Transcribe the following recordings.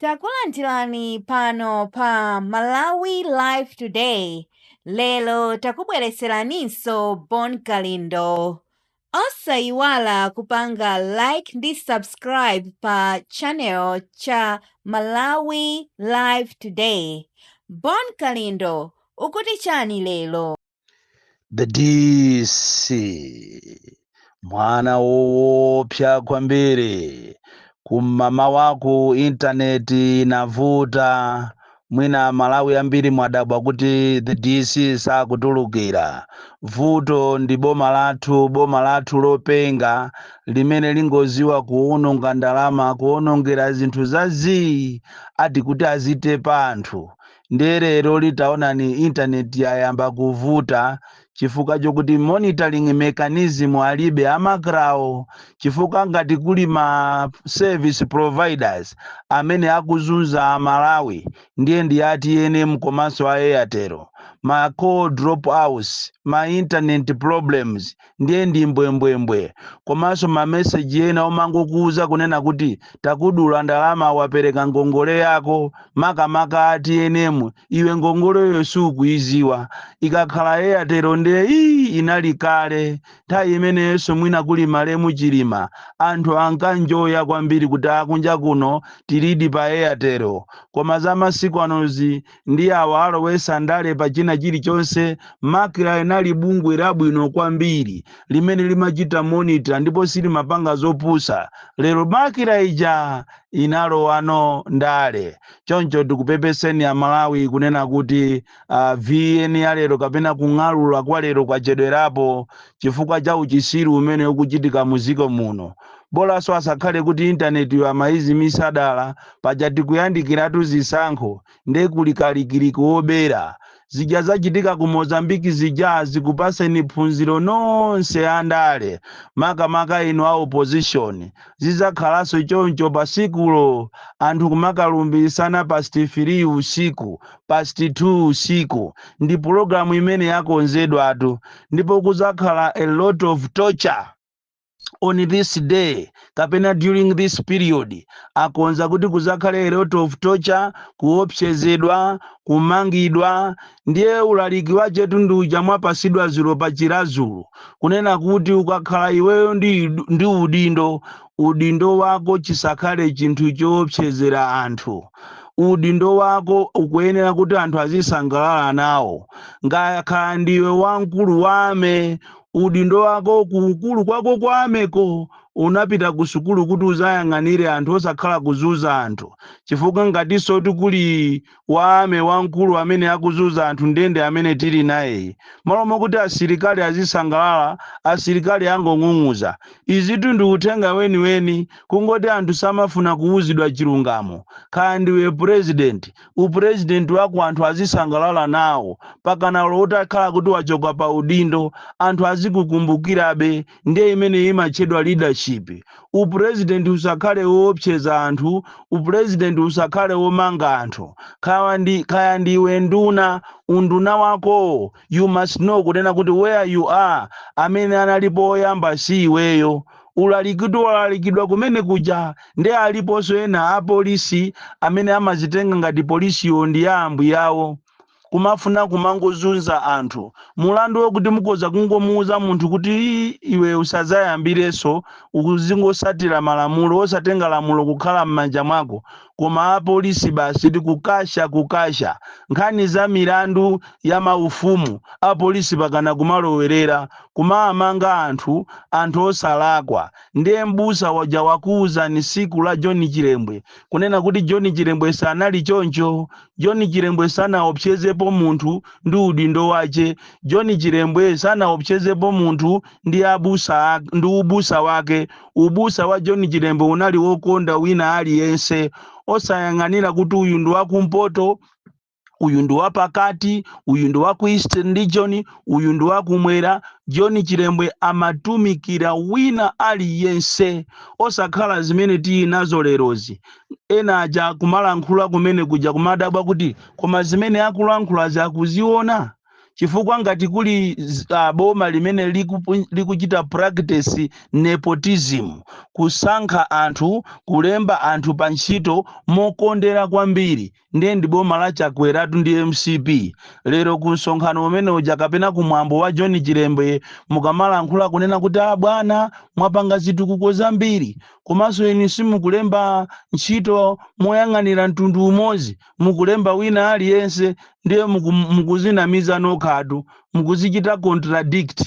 Takulandirani pano pa Malawi Live Today. Lelo takubweretseraninso Bon Kalindo. Osayiwala kupanga like ndi subscribe pa channel cha Malawi Live Today. Bon Kalindo, ukuti chani lelo? The DC mwana woopsa kwambiri kumama wako intaneti inavuta mwina Malawi ambiri mwadabwa kuti the DC sakutulukira. Vuto ndi boma lathu lopenga limene lingoziwa kuwononga ndalama kuwonongera zinthu zazi ati kuti azite panthu. Nderero litaonani intaneti yayamba kuvuta chifukwa chokuti monitoring mechanism alibe amakrawo chifukwa ngati kuli ma service providers amene akuzunza Malawi ndiye ndiyati ene komanso a Airtel, ma call drop outs, ma internet problems ndiye ndi mbwembwembwe, komanso ma message ena omangokuza kunena kuti takudula ndalama wapereka ngongole yako makamaka ati enemu iwe ngongole sukuiziwa. Ikakhala Airtel ndiye inali kale nthawi imeneyonso mwina kuli malemu chilima anthu ankanjoya kwambiri kuti akunja kuno tilidi pa Airtel, koma za masiku anozi ndi awa alowesa ndale pa china chilichonse. Makira inali bungwe labwino kwambiri limene limachita monitor ndipo silimapanga zopusa. Lero makira ija inalowano ndale. Choncho tikupepeseni a Malawi kunena kuti VN ya lero kapena kung'alula kwa lero kwachedwerapo chifukwa cha uchisiru umene ukuchitika muziko muno. Bolanso asakhale kuti intaneti ya maizi misadala paja tikuyandikiratu zisankho nde kulikalikiri kuobera. Zija zachitika ku Mozambiki zija zikupaseni phunziro nonse andale makamaka ino a opposition. Zizakhalaso choncho pasikulo anthu kumakalumbisana past 3 usiku past 2 usiku ndi programu imene yakonzedwa atu, ndipo kuzakhala a lot of torture on this day kapena during this period. Akonza kuti kuzakhale a lot of torture, kuopsezedwa, kumangidwa. Ndiye ulaliki wache tunduja mwapasidwa zilo pachilazulu kunena kuti ukakhala iweyo ndi udindo wako chisakhale chinthu choopsezera anthu. Udindo wako ukuyenera kuti anthu azisangalala nawo. Ngakhala ndiwe wamkulu wame udindo wako kukulu kwako kwameko unapita kusukulu kuti uzayang'anire anthu osakhala kuzuza anthu. Chifukwa ngatiso tikuli wame wamkulu amene akuzuza anthu ndende amene tili naye. Malomo kuti asilikali azisangalala, asilikali angong'ung'uza. Izitu ndi uthenga weni kungoti anthu samafuna kuuzidwa chilungamo. Kaya ndiwe president, upresident wako anthu azisangalala nawo. Pakana utakhala kuti wachoka pa udindo anthu azikukumbukirabe, ndiye imene imachedwa leadership. Upresident usakhale woopseza anthu, upresident usakhale womanga anthu. Kaya ndiwe nduna, unduna wako you must know kunena kuti where you are amene analipo oyamba si iweyo. Ulalikidwa kumene kuja ndi aliponso ena apolisi amene amazitenga ngati polisiyo ndi ya ambuyawo kumafuna kumangozunza anthu. Mulandu wokuti mukoza kungomuuza munthu kuti iwe usazayambireso ukuzingosatira malamulo osatenga lamulo kukhala m'manja mwako, koma apolisi basi kukasha nkhani za milandu ya maufumu apolisi pakana kumalowerera kumamanga anthu osalakwa. Ndiye mbusa waja wakuuza ni siku la John Chilembwe kunena kuti John Chilembwe sanali choncho. John Chilembwe sanaopsezepo munthu ndi udindo wache. John Chilembwe sanaopsezepo munthu ndi ubusa wake. Ubusa wa John Chilembwe unali wokonda wina aliyense, osayang'anira kuti uyu ndi wakumpoto, uyu ndi wapakati, uyu ndi waku Eastern Region, uyu ndi wakumwera. John Chilembwe amatumikira wina aliyense, osakhala zimene tili nazo lerozi. Ena aja kumalankhula kumene kuja kumadabwa kuti koma zimene akulankhula zakuziona. chifukwa ngati kuli boma limene likuchita practice nepotism, kusankha anthu, kulemba anthu pa ntchito mokondera kwambiri, ndiye ndi boma la Chakweratu ndi MCP. Lero ku msonkhano umene uja kapena kumwambo wa John Chilembwe mukamalankhula kunena kuti bwana mwapanga zitukuko zambiri, komanso inu simukulemba ntchito moyang'anira mtundu umodzi, mukulemba wina aliyense, ndiye mukuzinamiza nokhatu, mukuzichita contradict,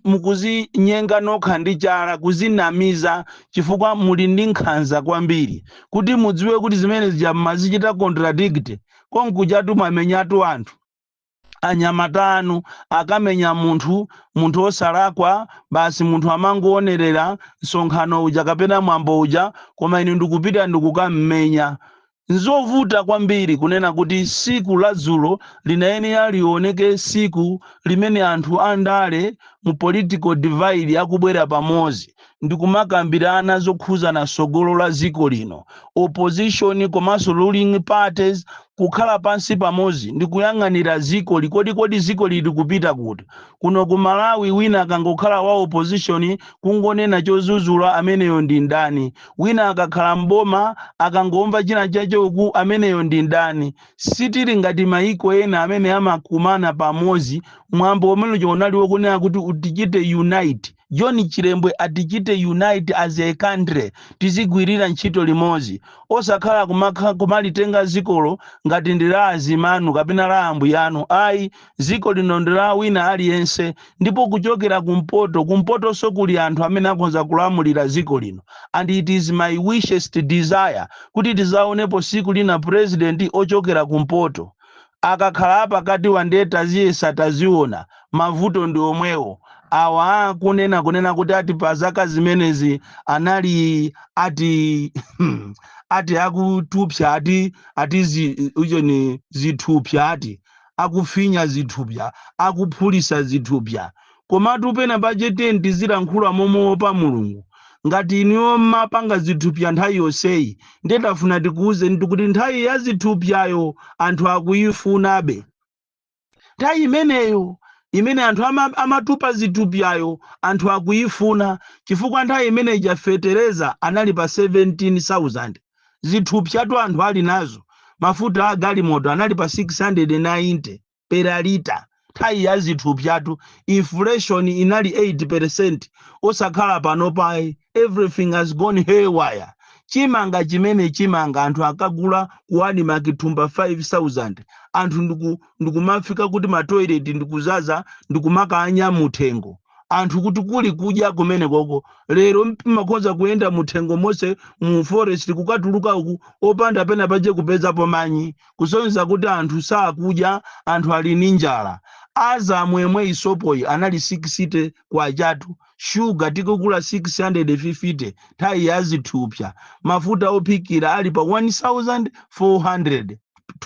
mukuzinyenga nokha ndi chala, kuzinamiza chifukwa muli ndi nkhanza kwambiri, kuti mudziwe kuti zimene mazichita contradict konkujatu mamenyatu anthu. Anyamata anu akamenya munthu osalakwa, basi munthu amangoonerera msonkhano uja kapena mwambo uja, koma inu ndikupita ndikukammenya. Nzovuta kwambiri kunena kuti siku la dzulo linayenera lioneke siku limene anthu andale mu political divide akubwera pamodzi ndikumakambirana zokhuzana sogolo la dziko lino, opposition komanso ruling parties kukhala pansi pamodzi ndikuyang'anira dziko kodi dziko lili kupita kuti. Kuno ku Malawi wina akangokhala wa opposition kungonena chozuzula ameneyo ndi ndani, wina akakhala mboma akangomva china chachoku ameneyo ndi ndani. Sitili ngati maiko ena amene amakumana pamodzi, mwambo umene chionaliwo kunena kuti utichite unite. John Chilembwe atichite unite as a country, tizigwirira ntchito limodzi, osakhala kumalitenga zikolo ngati ndi la azimanu kapena la ambuyanu. Ayi, ziko lino ndi la wina aliyense, ndipo kuchokera kumpoto so kuli anthu amene akonza kulamulira ziko lino. And it is my wisest desire kuti tizaonepo siku lina president ochokera kumpoto. Akakhala pakati wande taziyesa taziona, mavuto ndi omwewo. Awa kunena kuti ati pa zaka zimenezi anali ati akutupsa ati zithupsa, ati akufinya zithupsa, akuphulisa zithupsa. Komatu pena pachete ndizilankhula momoopa Mulungu. Ngati iniwo mapanga zithupsa nthawi yonseyi, ndetafuna tikuuze kuti nthawi ya zithupsayo anthu akuyifunabe. Nthawi imeneyo imene anthu amatupa zithupsayo anthu akuyifuna, chifukwa nthawi imene ijafetereza anali pa 17,000 zithupsatu anthu ali nazo. Mafuta a galimoto anali pa 690 per lita. Nthawi ya zithupsatu inflation inali 8%, osakhala pano paye everything has gone haywire. Chimanga chimene chimanga anthu akagula kuwani makitumba 5,000, anthu ndikumafika kuti matoilet ndikuzaza ndikumakanya muthengo, anthu kuti kuli kudya kumene koko. Lero makonza kuyenda muthengo mose mu forest kukatuluka uku opanda pena paje kupezapo manyi, kusonyeza kuti anthu sakudya, anthu ali ndi njala. Azamu yemwe isopoyi anali 6 kwa chatu, sugar tikugula 650 nthawi ya zithupsa. Mafuta ophikira ali pa 1,400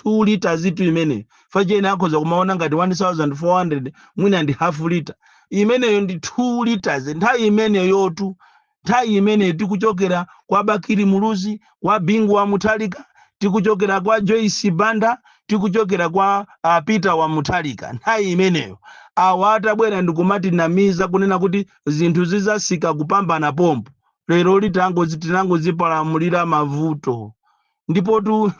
2 liters zitu imene fachene akhoza kumaona ngati 1,400 mwina ndi half liter, imeneyo ndi 2 liters. Nthawi imeneyo yotu, nthawi imeneyo tikuchokera kwa Bakiri Muluzi, kwa Bingu wa Muthalika, tikuchokera kwa Joyce Banda, tikuchokera kwa Peter wa Muthalika. Nthawi imeneyo awa atabwera ndikumati namiza kunena kuti zinthu zizasika kupambana pompo. Lero tinangozipalamulira mavuto, ndipo tu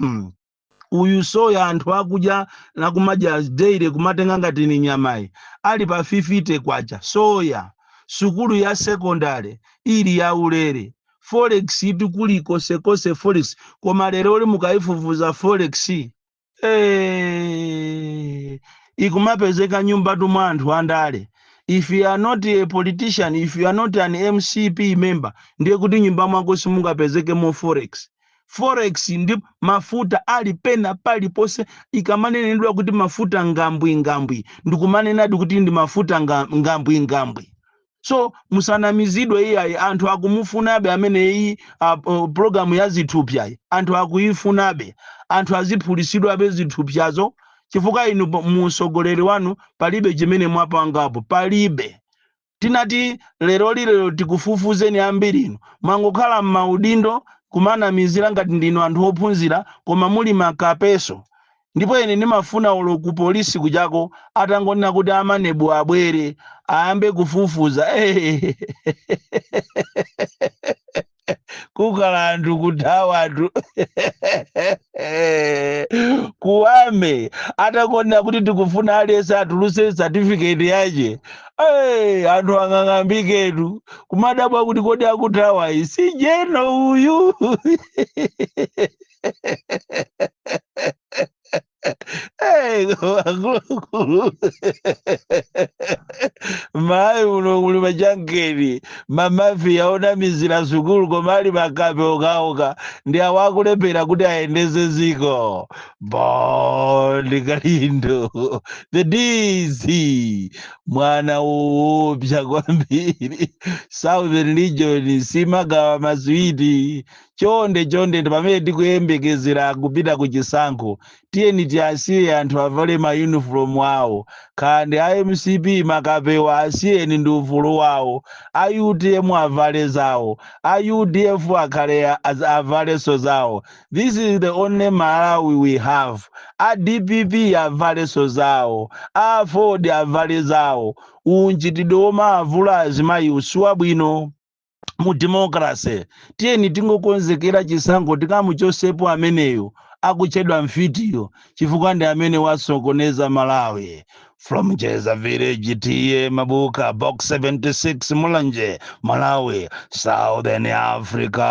uyu soya anthu akudya nakumadya daily kumatenga ngati ni nyamayi ali pa 50 kwacha. Soya sukulu ya sekondari ili ya ulere, forex itukuliko sekose forex, koma lero oli mukaifufuza forex ikumapezeka nyumba tumwa anthu andale. If you are not a politician, if you are not an MCP member, ndiye kuti nyumba mwako simungapezeke mo forex. Forex ndi mafuta ali pena pali pose, ikamanenedwa kuti mafuta ngambwi ndikumanenadi kuti ndi mafuta ngambwi. So musanamizidwe iyayi, anthu akumufunabe amene iyi programu ya zithupsa, anthu akuyifunabe, anthu aziphulisidwabe zithupsazo, chifukwa inu musogoleri wanu palibe chimene mwapangapo, palibe. Tinati lero tikufufuzeni ambiri inu mwangokhala m'maudindo kumanamizira ngati ndinu anthu ophunzira, koma muli makapeso. ndipo ine ndimafuna ulo ku polisi kujako atangonena kuti amanebu abwere ayambe kufufuza kukhala anthu kuthawa anthu kuwame atakonera kuti tikufuna aliyense atuluse certificate yace anthu ang'ang'ambiketu kumadabwa kuti kodi akuthawa si jeno uyu akuluakulu mayi uno kuli machankeni mamafiya onamizira sukulu koma ali makape okaoka ndi awo akulephera kuti ayendeze ziko Bond Kalindo the DC mwana woopsa kwambiri Southern Region simagawa maswiti chonde ndi pamene tikuyembekezera kupita ku chisankho tiyeni tiasiye anthu avale ma uniform awo kandi a MCP makapewa asiyeni ndi ufulu wawo a UTM avale zawo a UDF akhale avaleso zawo. This is the only Malawi we have. A DPP avaleso zawo a Ford avale zawo unchitidoma avula azimayi usuwa bwino mu democracy tiyeni tingokonzekera chisankho tikamuchosepo ameneyo akutchedwa mfitiyo chifukwa ndi amene wasokoneza Malawi. From Jeza Village tiye Mabuka box 76 Mulanje Malawi Southern Africa.